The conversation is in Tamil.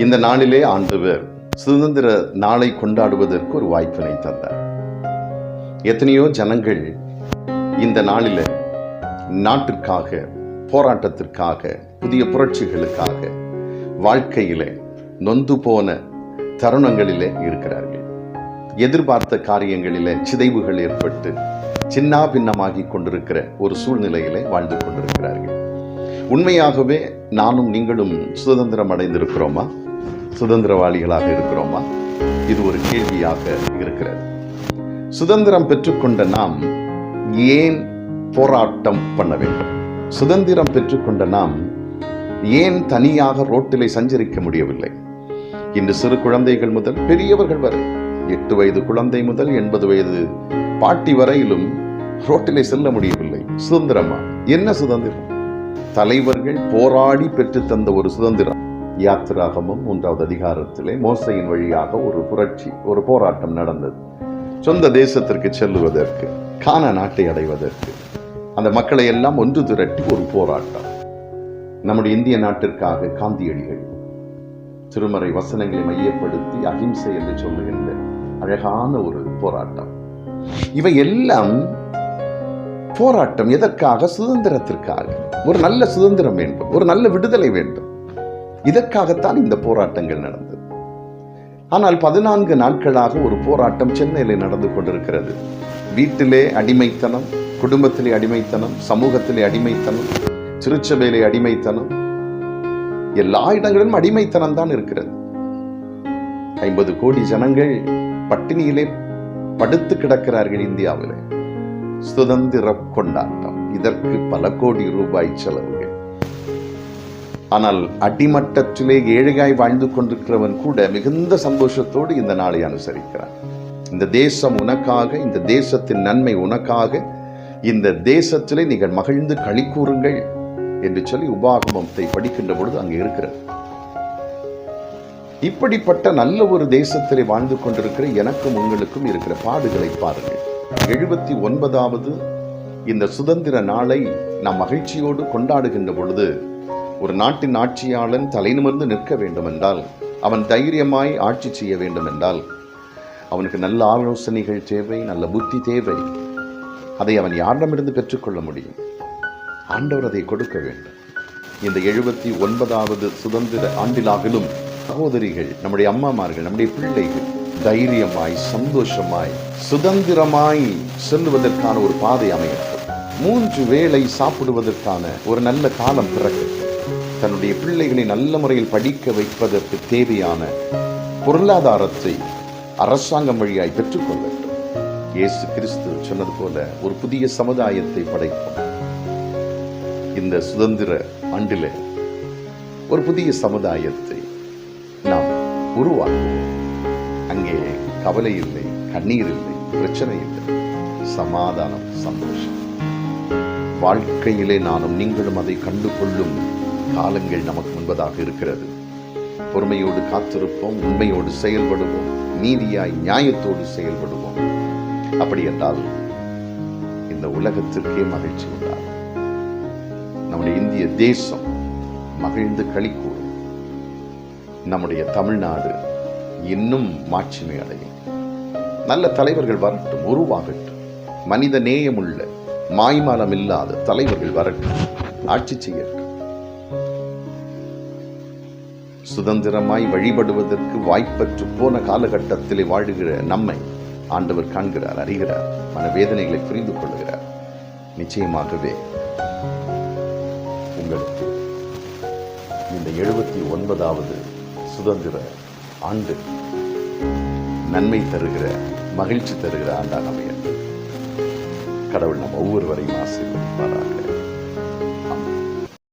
இந்த நாளிலே ஆண்டவர் சுதந்திர நாளை கொண்டாடுவதற்கு ஒரு வாய்ப்பினை தந்தார். எத்தனையோ ஜனங்கள் இந்த நாளில நாட்டிற்காக, போராட்டத்திற்காக, புதிய புரட்சிகளுக்காக வாழ்க்கையிலே நொந்து போன தருணங்களிலே இருக்கிறார்கள். எதிர்பார்த்த காரியங்களிலே சிதைவுகள் ஏற்பட்டு சின்னா பின்னமாகி கொண்டிருக்கிற ஒரு சூழ்நிலையிலே வாழ்ந்து கொண்டிருக்கிறார்கள். உண்மையாகவே நானும் நீங்களும் சுதந்திரம் அடைந்திருக்கிறோமா? சுதந்திரவாளிகளாக இருக்கிறோமா? இது ஒரு கேள்வியாக இருக்கிறது. சுதந்திரம் பெற்றுக்கொண்ட நாம் ஏன் போராட்டம் பண்ண வேண்டும்? சுதந்திரம் பெற்றுக்கொண்ட நாம் ஏன் தனியாக ரோட்டிலே சஞ்சரிக்க முடியவில்லை? இன்று சிறு குழந்தைகள் முதல் பெரியவர்கள் வரை, 8 வயது குழந்தை முதல் 80 வயது பாட்டி வரையிலும் ரோட்டிலே செல்ல முடியவில்லை. சுதந்திரமா? என்ன சுதந்திரம்? தலைவர்கள் போராடி பெற்று தந்த ஒரு சுதந்திரம். யாத்திராகமம் 3வது அதிகாரத்திலே மோசையின் வழியாக ஒரு புரட்சி, ஒரு போராட்டம் நடந்தது. சொந்த தேசத்திற்கு செல்லுவதற்கு, கானான் நாட்டை அடைவதற்கு அந்த மக்களை எல்லாம் ஒன்று திரட்டி ஒரு போராட்டம். நம்முடைய இந்திய நாட்டிற்காக காந்தியடிகள் திருமறை வசனங்களை மையப்படுத்தி அகிம்சை என்று சொல்லுகின்ற அழகான ஒரு போராட்டம். இவை எல்லாம் போராட்டம் எதற்காக? சுதந்திரத்திற்காக. ஒரு நல்ல சுதந்திரம் வேண்டும், ஒரு நல்ல விடுதலை வேண்டும். இதற்காகத்தான் இந்த போராட்டங்கள் நடந்தது. ஆனால் 14 நாட்களாக ஒரு போராட்டம் சென்னையிலே நடந்து கொண்டிருக்கிறது. வீட்டிலே அடிமைத்தனம், குடும்பத்திலே அடிமைத்தனம், சமூகத்திலே அடிமைத்தனம், திருச்சபையிலே அடிமைத்தனம், எல்லா இடங்களிலும் அடிமைத்தனம் தான் இருக்கிறது. 50 கோடி ஜனங்கள் பட்டினியிலே படுத்து கிடக்கிறார்கள் இந்தியாவிலே. சுதந்திர கொண்டாட்டம், இதற்கு பல கோடி ரூபாய் செலவுகள். ஆனால் அடிமட்டத்திலே ஏழையாய் வாழ்ந்து கொண்டிருக்கிறவன் கூட மிகுந்த சந்தோஷத்தோடு இந்த நாளை அனுசரிக்கிறான். இந்த தேசம் உனக்காக, இந்த தேசத்தின் நன்மை உனக்காக, இந்த தேசத்திலே நீங்கள் மகிழ்ந்து களி கூறுங்கள் என்று சொல்லி உபாகமத்தை படிக்கின்ற பொழுது அங்கே இருக்கிறது. இப்படிப்பட்ட நல்ல ஒரு தேசத்திலே வாழ்ந்து கொண்டிருக்கிற எனக்கும் உங்களுக்கும் இருக்கிற பாடுகளை பாருங்கள். 79வது இந்த சுதந்திர நாளை நாம் மகிழ்ச்சியோடு கொண்டாடுகின்ற பொழுது, ஒரு நாட்டின் ஆட்சியாளன் தலை நிமிர்ந்து நிற்க வேண்டும் என்றால், அவன் தைரியமாய் ஆட்சி செய்ய வேண்டும் என்றால், அவனுக்கு நல்ல ஆலோசனைகள் தேவை, நல்ல புத்தி தேவை. அதை அவன் யாரிடமிருந்து பெற்றுக்கொள்ள முடியும்? ஆண்டவர் அதை கொடுக்க வேண்டும். இந்த 79வது சுதந்திர ஆண்டிலாகிலும் சகோதரிகள், நம்முடைய அம்மாமார்கள், நம்முடைய பிள்ளைகள் தைரியமாய், சந்தோஷமாய், சுதந்திரமாய் செல்லுவதற்கான ஒரு பாதை அமையட்டும். 3 வேளை சாப்பிடுவதற்கான ஒரு நல்ல காலம் பிறக்கட்டும். தன்னுடைய பிள்ளைகளை நல்ல முறையில் படிக்க வைப்பதற்கு தேவையான பொருளாதாரத்தை அரசாங்கம் வழியாய் பெற்றுக்கொள்ளட்டும். இயேசு கிறிஸ்து சொன்னது போல ஒரு புதிய சமுதாயத்தை படைப்போம். இந்த சுதந்திர ஆண்டிலே ஒரு புதிய சமுதாயத்தை நாம் உருவாக்குவோம். அங்கே கவலை இல்லை, கண்ணீர் இல்லை, பிரச்சனை இல்லை, சமாதானம், சந்தோஷம். வாழ்க்கையிலே நானும் நீங்களும் அதை கண்டு கொள்ளும் காலங்கள் நமக்கு முன்பதாக இருக்கிறது. பொறுமையோடு காத்திருப்போம், உண்மையோடு செயல்படுவோம், நீதியாய் நியாயத்தோடு செயல்படுவோம். அப்படி என்றால் இந்த உலகத்திற்கே மகிழ்ச்சி உண்டாகும். நம்முடைய இந்திய தேசம் மகிழ்ந்து களி கூறும். நம்முடைய தமிழ்நாடு இன்னும் மாட்சிமை அடையும். நல்ல தலைவர்கள் வரட்டும், உருவாகட்டும். மனித நேயமுள்ள, மாய்மாலம் இல்லாத தலைவர்கள் வரட்டும், ஆட்சி செய்யட்டும். சுதந்திரமாய் வழிபடுவதற்கு வாய்ப்பற்று போன காலகட்டத்திலே வாழுகிற நம்மை ஆண்டவர் காண்கிறார், அறிகிறார், மனவேதனைகளை புரிந்து கொள்கிறார். நிச்சயமாகவே உங்களுக்கு இந்த 79வது சுதந்திர ஆண்டு நன்மை தருகிற, மகிழ்ச்சி தருகிற ஆண்டாக அமைய கடவுள் நம் ஒவ்வொருவரையும் ஆசீர்வதிப்பாராக.